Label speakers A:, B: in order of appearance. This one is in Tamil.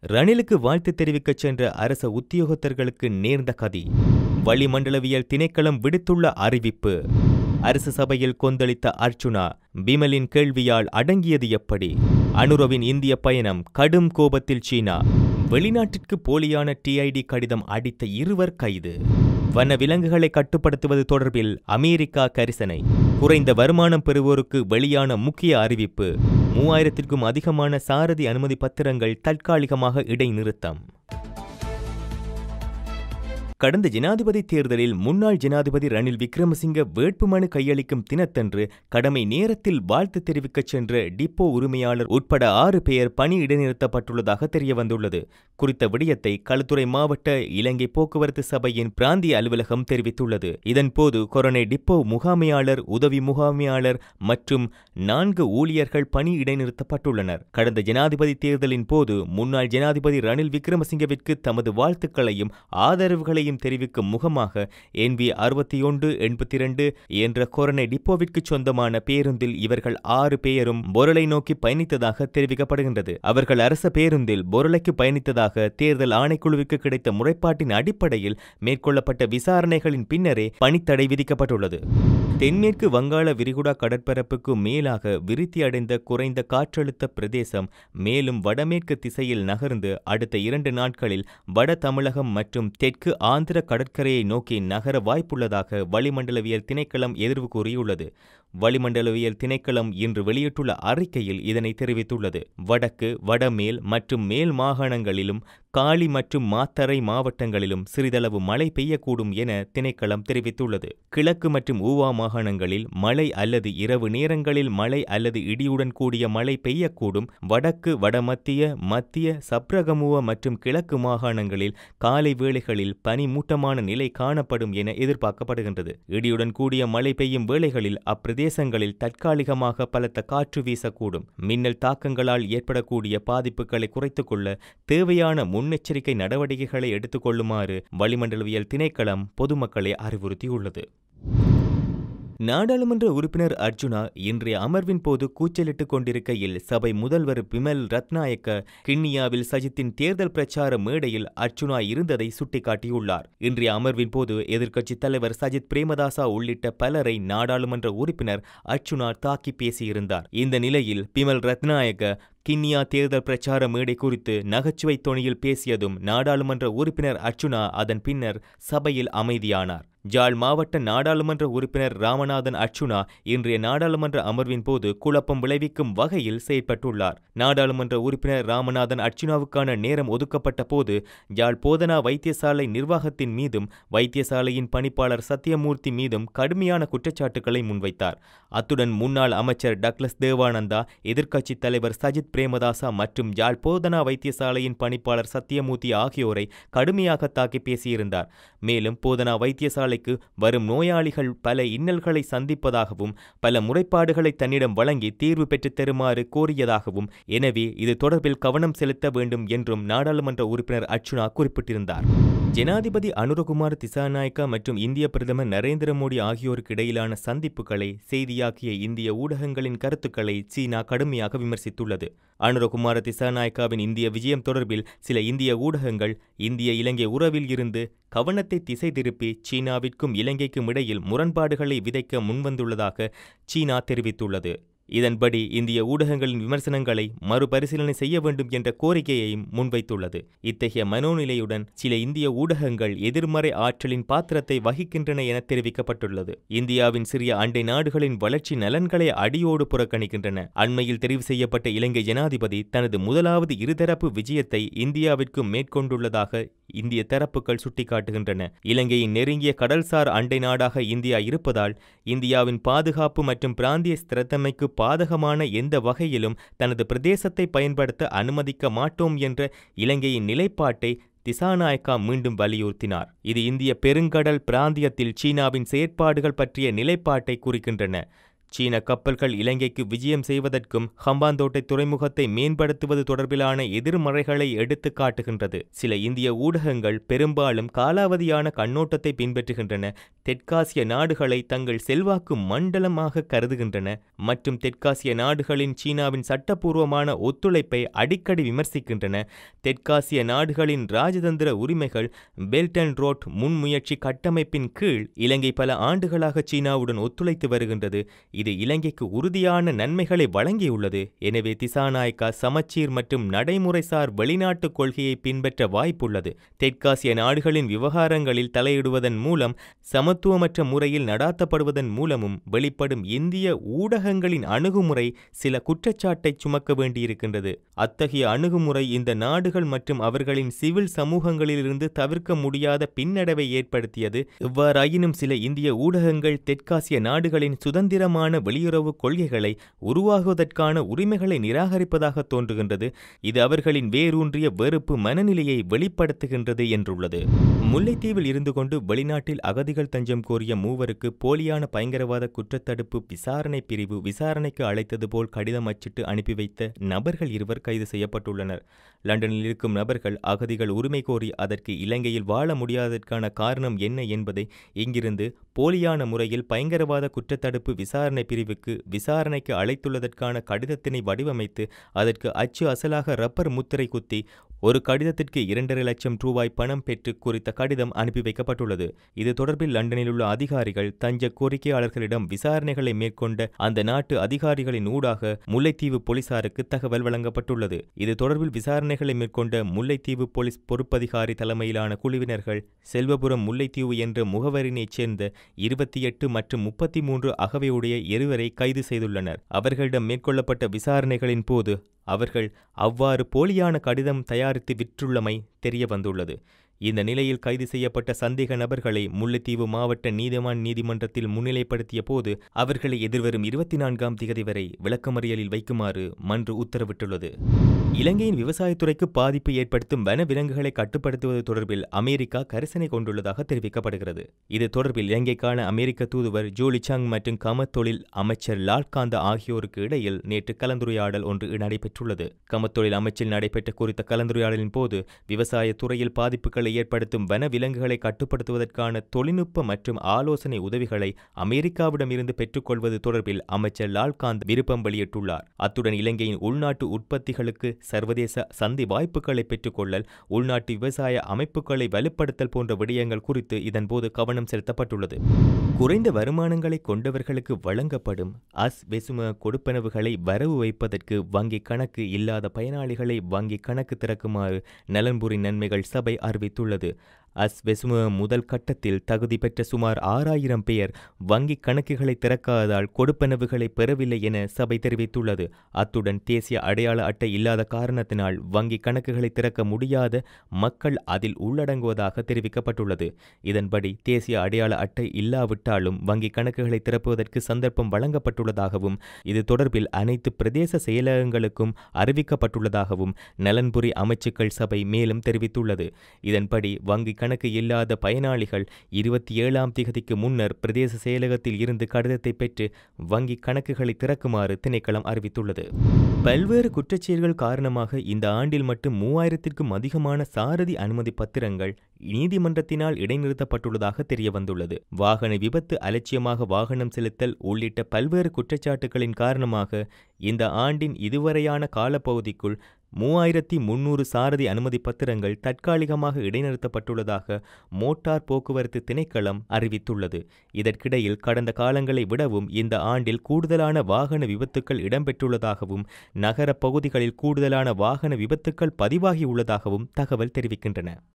A: ரணிலுக்கு வாழ்த்து தெரிவிக்கச் சென்ற அரச உத்தியோகத்தர்களுக்கு நேர்ந்த கதி. வளிமண்டலவியல் திணைக்களம் விடுத்துள்ள அறிவிப்பு. அரசு சபையில் கொந்தளித்த அர்ச்சுனா, பிமலின் கேள்வியால் அடங்கியது எப்படி? அனுரவின் இந்திய பயணம், கடும் கோபத்தில் சீனா. வெளிநாட்டிற்கு போலியான டிஐடி கடிதம் அடித்த 2 கைது. வன விலங்குகளை கட்டுப்படுத்துவது தொடர்பில் அமெரிக்கா கரிசனை. குறைந்த வருமானம் பெறுவோருக்கு வெளியான முக்கிய அறிவிப்பு. 3000க்கும் அதிகமான சாரதி அனுமதி பத்திரங்கள் தற்காலிகமாக இடைநிறுத்தம். கடந்த ஜனாதிபதி தேர்தலில் முன்னாள் ஜனாதிபதி ரணில் விக்ரமசிங்க வேட்புமனு கையளிக்கும் தினத்தன்று கடமை நேரத்தில் வாழ்த்து தெரிவிக்கச் சென்ற டிப்போ உரிமையாளர் உட்பட 6 பேர் பணி இடைநிறுத்தப்பட்டுள்ளதாக தெரியவந்துள்ளது. குறித்த விடயத்தை களுத்துறை மாவட்ட இலங்கை போக்குவரத்து சபையின் பிராந்திய அலுவலகம் தெரிவித்துள்ளது. இதன்போது கொரோனை டிப்போ முகாமையாளர், உதவி முகாமையாளர் மற்றும் 4 ஊழியர்கள் பணி இடைநிறுத்தப்பட்டுள்ளனர். கடந்த ஜனாதிபதி தேர்தலின் போது முன்னாள் ஜனாதிபதி ரணில் விக்ரமசிங்கவிற்கு தமது வாழ்த்துக்களையும் ஆதரவுகளையும் தெரிவிக்கும் முகமாக NV 6182 என்ற கொரோனை டிப்போவிற்கு சொந்தமான பேருந்தில் இவர்கள் 6 பேரும் பொருளை நோக்கி பயணித்ததாக தெரிவிக்கப்படுகின்றது. அவர்கள் அரச பேருந்தில் பொருளைக்கு பயணித்ததாக தேர்தல் ஆணைக்குழுவிற்கு கிடைத்த முறைப்பாட்டின் அடிப்படையில் மேற்கொள்ளப்பட்ட விசாரணைகளின் பின்னரே பணித்தடை விதிக்கப்பட்டுள்ளது. தென்மேற்கு வங்காள விரிகுடா கடற்பரப்புக்கு மேலாக விருத்தி அடைந்த குறைந்த காற்றழுத்த பிரதேசம் மேலும் வடமேற்கு திசையில் நகர்ந்து அடுத்த 2 நாட்களில் வட தமிழகம் மற்றும் தெற்கு ஆந்திர கடற்கரையை நோக்கி நகர வாய்ப்புள்ளதாக வளிமண்டலவியல் திணைக்களம் எதிர்வு கூறியுள்ளது. வளிமண்டலவியல் திணைக்களம் இன்று வெளியிட்டுள்ள அறிக்கையில் இதனை தெரிவித்துள்ளது. வடக்கு, வடமேல் மற்றும் மேல் மாகாணங்களிலும் காலி மற்றும் மாத்தறை மாவட்டங்களிலும் சிறிதளவு மழை பெய்யக்கூடும் என திணைக்களம் தெரிவித்துள்ளது. கிழக்கு மற்றும் ஊவா மாகாணங்களில் மழை அல்லது இரவு நேரங்களில் மழை அல்லது இடியுடன் கூடிய மழை பெய்யக்கூடும். வடக்கு, வடமத்திய, மத்திய, சப்ரகமுவ மற்றும் கிழக்கு மாகாணங்களில் காலை வேளைகளில் பனிமூட்டமான நிலை காணப்படும் என எதிர்பார்க்கப்படுகின்றது. இடியுடன் கூடிய மழை பெய்யும் வேளைகளில் அப்பிரதேசங்களில் தற்காலிகமாக பலத்த காற்று வீசக்கூடும். மின்னல் தாக்கங்களால் ஏற்படக்கூடிய பாதிப்புகளை குறைத்துக் கொள்ள தேவையான முன்னெச்சரிக்கை நடவடிக்கைகளை எடுத்துக் கொள்ளுமாறு வளிமண்டலவியல் திணைக்களம் பொதுமக்களை அறிவுறுத்தியுள்ளது. நாடாளுமன்ற உறுப்பினர் அர்ச்சுனா இன்றைய அமர்வின் போது கூச்சலிட்டுக் கொண்டிருக்கையில் சபை முதல்வர் பிமல் ரத்நாயக்க கிண்ணியாவில் சஜித்தின் தேர்தல் பிரச்சார மேடையில் அர்ச்சுனா இருந்ததை சுட்டிக்காட்டியுள்ளார். இன்றைய அமர்வின் போது எதிர்க்கட்சித் தலைவர் சஜித் பிரேமதாசா உள்ளிட்ட பலரை நாடாளுமன்ற உறுப்பினர் அர்ச்சுனா தாக்கி பேசியிருந்தார். இந்த நிலையில் பிமல் ரத்நாயக்க கிண்ணியா தேர்தல் பிரச்சார மேடை குறித்து நகைச்சுவை தொனியில் பேசியதும் நாடாளுமன்ற உறுப்பினர் அர்ச்சுனா அதன் பின்னர் சபையில் அமைதியானார். ஜாழ் மாவட்ட நாடாளுமன்ற உறுப்பினர் ராமநாதன் அர்ச்சுனா இன்றைய நாடாளுமன்ற அமர்வின் போது குழப்பம் விளைவிக்கும் வகையில் செயற்பட்டுள்ளார். நாடாளுமன்ற உறுப்பினர் ராமநாதன் அர்ச்சுனாவுக்கான நேரம் ஒதுக்கப்பட்ட போது ஜாழ் போதனா வைத்தியசாலை நிர்வாகத்தின் மீதும் வைத்தியசாலையின் பணிப்பாளர் சத்தியமூர்த்தி மீதும் கடுமையான குற்றச்சாட்டுகளை முன்வைத்தார். அத்துடன் முன்னாள் அமைச்சர் டக்ளஸ் தேவானந்தா, எதிர்க்கட்சித் தலைவர் சஜித் பிரேமதாசா மற்றும் ஜாழ் போதனா வைத்தியசாலையின் பணிப்பாளர் சத்தியமூர்த்தி ஆகியோரை கடுமையாக தாக்கி பேசியிருந்தார். மேலும் போதனா வைத்தியசாலைக்கு வரும் நோயாளிகள் பல இன்னல்களை சந்திப்பதாகவும் பல முறைப்பாடுகளை தன்னிடம் வழங்கி தீர்வு பெற்றுத் தருமாறு கோரியதாகவும், எனவே இது தொடர்பில் கவனம் செலுத்த வேண்டும் என்றும் நாடாளுமன்ற உறுப்பினர் அர்ச்சுனா குறிப்பிட்டிருந்தார். ஜனாதிபதி அனுரகுமார திசாநாயக்கா மற்றும் இந்திய பிரதமர் நரேந்திர மோடி ஆகியோருக்கு இடையிலான சந்திப்புகளை செய்தியாக்கிய இந்திய ஊடகங்களின் கருத்துக்களை சீனா கடுமையாக விமர்சித்துள்ளது. அனுரகுமார திசாநாயக்காவின் இந்திய விஜயம் தொடர்பில் சில இந்திய ஊடகங்கள் இந்திய இலங்கை உறவில் இருந்து கவனத்தை திசை திருப்பி சீனாவிற்கும் இலங்கைக்கும் இடையில் முரண்பாடுகளை விதைக்க முன்வந்துள்ளதாக சீனா தெரிவித்துள்ளது. இதன்படி இந்திய ஊடகங்களின் விமர்சனங்களை மறுபரிசீலனை செய்ய வேண்டும் என்ற கோரிக்கையையும் முன்வைத்துள்ளது. இத்தகைய மனோநிலையுடன் சில இந்திய ஊடகங்கள் எதிர்மறை ஆற்றலின் பாத்திரத்தை வகிக்கின்றன என தெரிவிக்கப்பட்டுள்ளது. இந்தியாவின் சிறிய அண்டை நாடுகளின் வளர்ச்சி நலன்களை அடியோடு புறக்கணிக்கின்றன. அண்மையில் தெரிவு செய்யப்பட்ட இலங்கை ஜனாதிபதி தனது முதலாவது இருதரப்பு விஜயத்தை இந்தியாவிற்கு மேற்கொண்டுள்ளதாக இந்திய தரப்புகள் சுட்டிக்காட்டுகின்றன. இலங்கையின் நெருங்கிய கடல்சார் அண்டை நாடாக இந்தியா இருப்பதால் இந்தியாவின் பாதுகாப்பு மற்றும் பிராந்திய ஸ்திரத்தன்மைக்கு பாதகமான எந்த வகையிலும் தனது பிரதேசத்தை பயன்படுத்த அனுமதிக்க மாட்டோம் என்ற இலங்கையின் நிலைப்பாட்டை திசாநாயக்கா மீண்டும் வலியுறுத்தினார். இது இந்திய பெருங்கடல் பிராந்தியத்தில் சீனாவின் செயற்பாடுகள் பற்றிய நிலைப்பாட்டை குறிக்கின்றன. சீன கப்பல்கள் இலங்கைக்கு விஜயம் செய்வதற்கும் ஹம்பாந்தோட்டை துறைமுகத்தை மேம்படுத்துவது தொடர்பிலான எதிர்மறைகளை எடுத்து காட்டுகின்றது. சில இந்திய ஊடகங்கள் பெரும்பாலும் காலாவதியான கண்ணோட்டத்தை பின்பற்றுகின்றன, தெற்காசிய நாடுகளை தங்கள் செல்வாக்கு மண்டலமாக கருதுகின்றன மற்றும் தெற்காசிய நாடுகளின் சீனாவின் சட்டப்பூர்வமான ஒத்துழைப்பை அடிக்கடி விமர்சிக்கின்றன. தெற்காசிய நாடுகளின் ராஜதந்திர உரிமைகள் பெல்ட் அண்ட் ரோட் முன்முயற்சி கட்டமைப்பின் கீழ் இலங்கை பல ஆண்டுகளாக சீனாவுடன் ஒத்துழைத்து வருகின்றது. இது இலங்கைக்கு உறுதியான நன்மைகளை வழங்கியுள்ளது. எனவே திசாநாயக்கா சமச்சீர் மற்றும் நடைமுறைசார் வெளிநாட்டு கொள்கையை பின்பற்ற வாய்ப்புள்ளது. தெற்காசிய நாடுகளின் விவகாரங்களில் தலையிடுவதன் மூலம் சமத்துவமற்ற முறையில் நடாத்தப்படுவதன் மூலமும் வெளிப்படும் இந்திய ஊடகங்களின் அணுகுமுறை சில குற்றச்சாட்டை சுமக்க வேண்டியிருக்கின்றது. அத்தகைய அணுகுமுறை இந்த நாடுகள் மற்றும் அவர்களின் சிவில் சமூகங்களிலிருந்து தவிர்க்க முடியாத பின்னடைவை ஏற்படுத்தியது. இவ்வாறாயினும் சில இந்திய ஊடகங்கள் தெற்காசிய நாடுகளின் சுதந்திரமான வெளியுறவு கொள்கைகளை உருவாகுவதற்கான உரிமைகளை நிராகரிப்பதாக தோன்றுகின்றது. இது அவர்களின் வேரூன்றிய வெறுப்பு மனநிலையை வெளிப்படுத்துகின்றது என்றுள்ளது. முல்லைத்தீவில் இருந்து கொண்டு வெளிநாட்டில் அகதிகள் தஞ்சம் கோரிய மூவருக்கு போலியான பயங்கரவாத குற்றத்தடுப்பு விசாரணை பிரிவு விசாரணைக்கு அழைத்தது போல் கடிதம் அச்சிட்டு அனுப்பி வைத்த நபர்கள் 2 கைது செய்யப்பட்டுள்ளனர். லண்டனில் இருக்கும் நபர்கள் அகதிகள் உரிமை கோரி அதற்கு இலங்கையில் வாழ முடியாததற்கான காரணம் என்ன என்பதை இங்கிருந்து போலியான முறையில் பயங்கரவாத குற்றத்தடுப்பு விசாரணை பிரிவுக்கு விசாரணைக்கு அழைத்துள்ளதற்கான கடிதத்தினை வடிவமைத்து அதற்கு அச்சு அசலாக ரப்பர் முத்திரை குத்தி ஒரு கடிதத்திற்கு 2.5 லட்சம் ரூபாய் பணம் பெற்று குறித்த கடிதம் அனுப்பி வைக்கப்பட்டுள்ளது. இது தொடர்பில் லண்டனில் உள்ள அதிகாரிகள் தஞ்ச கோரிக்கையாளர்களிடம் விசாரணைகளை மேற்கொண்ட அந்த நாட்டு அதிகாரிகளின் ஊடாக முல்லைத்தீவு போலீசாருக்கு தகவல் வழங்கப்பட்டுள்ளது. இது தொடர்பில் விசாரணைகளை மேற்கொண்ட முல்லைத்தீவு போலீஸ் பொறுப்பதிகாரி தலைமையிலான குழுவினர்கள் செல்வபுரம் முல்லைத்தீவு என்ற முகவரினைச் சேர்ந்த 28 மற்றும் 33 அகவையுடைய 2 கைது செய்துள்ளனர். அவர்களிடம் மேற்கொள்ளப்பட்ட விசாரணைகளின் போது அவர்கள் அவ்வாறு போலியான கடிதம் தயாரித்து விற்றுள்ளமை தெரிய வந்துள்ளது. இந்த நிலையில் கைது செய்யப்பட்ட சந்தேக நபர்களை முல்லைத்தீவு மாவட்ட நீதிவான் நீதிமன்றத்தில் முன்னிலைப்படுத்திய போது அவர்களை எதிர்வரும் 24ஆம் திகதி வரை விளக்கமறியலில் வைக்குமாறு மன்று உத்தரவிட்டுள்ளது. இலங்கையின் விவசாயத்துறைக்கு பாதிப்பு ஏற்படுத்தும் வன விலங்குகளை கட்டுப்படுத்துவது தொடர்பில் அமெரிக்கா கரிசனை கொண்டுள்ளதாக தெரிவிக்கப்படுகிறது. இது தொடர்பில் இலங்கைக்கான அமெரிக்க தூதுவர் ஜோலி சங் மற்றும் கமத்தொழில் அமைச்சர் லால்காந்த ஆகியோருக்கு இடையில் நேற்று கலந்துரையாடல் ஒன்று நடைபெற்றுள்ளது. கமத்தொழில் அமைச்சில் நடைபெற்ற குறித்த கலந்துரையாடலின் போது விவசாய துறையில் பாதிப்புகளை ஏற்படுத்தும் வன விலங்குகளை கட்டுப்படுத்துவதற்கான தொழில்நுட்ப மற்றும் ஆலோசனை உதவிகளை அமெரிக்காவிடமிருந்து பெற்றுக்கொள்வது தொடர்பில் அமைச்சர் லால்காந்த் விருப்பம் வெளியிட்டுள்ளார். அத்துடன் இலங்கையின் உள்நாட்டு உற்பத்திகளுக்கு சர்வதேச சந்தை வாய்ப்புகளை பெற்றுக்கொள்ளல், உள்நாட்டு விவசாய அமைப்புகளை வலுப்படுத்தல் போன்ற விடயங்கள் குறித்து இதன்போது கவனம் செலுத்தப்பட்டுள்ளது. குறைந்த வருமானங்களை கொண்டவர்களுக்கு வழங்கப்படும் வெசும கொடுப்பனவுகளை வரவு வைப்பதற்கு வங்கி கணக்கு இல்லாத பயனாளிகளை வங்கி கணக்கு திறக்குமாறு நலன்புரி நன்மைகள் சபை அறிவித்துள்ளது. வெசும முதல் கட்டத்தில் தகுதி பெற்ற சுமார் 6000 பேர் வங்கி கணக்குகளை திறக்காததால் கொடுப்பனவுகளை பெறவில்லை என சபை தெரிவித்துள்ளது. அத்துடன் தேசிய அடையாள அட்டை இல்லாத காரணத்தினால் வங்கி கணக்குகளை திறக்க முடியாத மக்கள் அதில் உள்ளடங்குவதாக தெரிவிக்கப்பட்டுள்ளது. இதன்படி தேசிய அடையாள அட்டை இல்லாவிட்டாலும் வங்கி கணக்குகளை திறப்பதற்கு சந்தர்ப்பம் வழங்கப்பட்டுள்ளதாகவும் இது தொடர்பில் அனைத்து பிரதேச செயலகங்களுக்கும் அறிவிக்கப்பட்டுள்ளதாகவும் நலன்புரி அமைச்சுக்கள் சபை மேலும் தெரிவித்துள்ளது. இதன்படி வங்கி கணக்கு இல்லாத பயனாளிகள் 27ஆம் திகதிக்கு முன்னர் பிரதேச செயலகத்தில் இருந்து கடிதத்தை பெற்று வங்கி கணக்குகளை திறக்குமாறு திணைக்களம் அறிவித்துள்ளது. பல்வேறு குற்றச்செயல்கள் காரணமாக இந்த ஆண்டில் மட்டும் 3000க்கும் அதிகமான சாரதி அனுமதி பத்திரங்கள் நீதிமன்றத்தினால் இடைநிறுத்தப்பட்டுள்ளதாக தெரியவந்துள்ளது. வாகன விபத்து, அலட்சியமாக வாகனம் செலுத்தல் உள்ளிட்ட பல்வேறு குற்றச்சாட்டுகளின் காரணமாக இந்த ஆண்டின் இதுவரையான காலப்பகுதிக்குள் 3300 சாரதி அனுமதி பத்திரங்கள் தற்காலிகமாக இடைநிறுத்தப்பட்டுள்ளதாக மோட்டார் போக்குவரத்து திணைக்களம் அறிவித்துள்ளது. இதற்கிடையில் கடந்த காலங்களை விடவும் இந்த ஆண்டில் கூடுதலான வாகன விபத்துக்கள் இடம்பெற்றுள்ளதாகவும் நகர பகுதிகளில் கூடுதலான வாகன விபத்துக்கள் பதிவாகியுள்ளதாகவும் தகவல் தெரிவிக்கின்றன.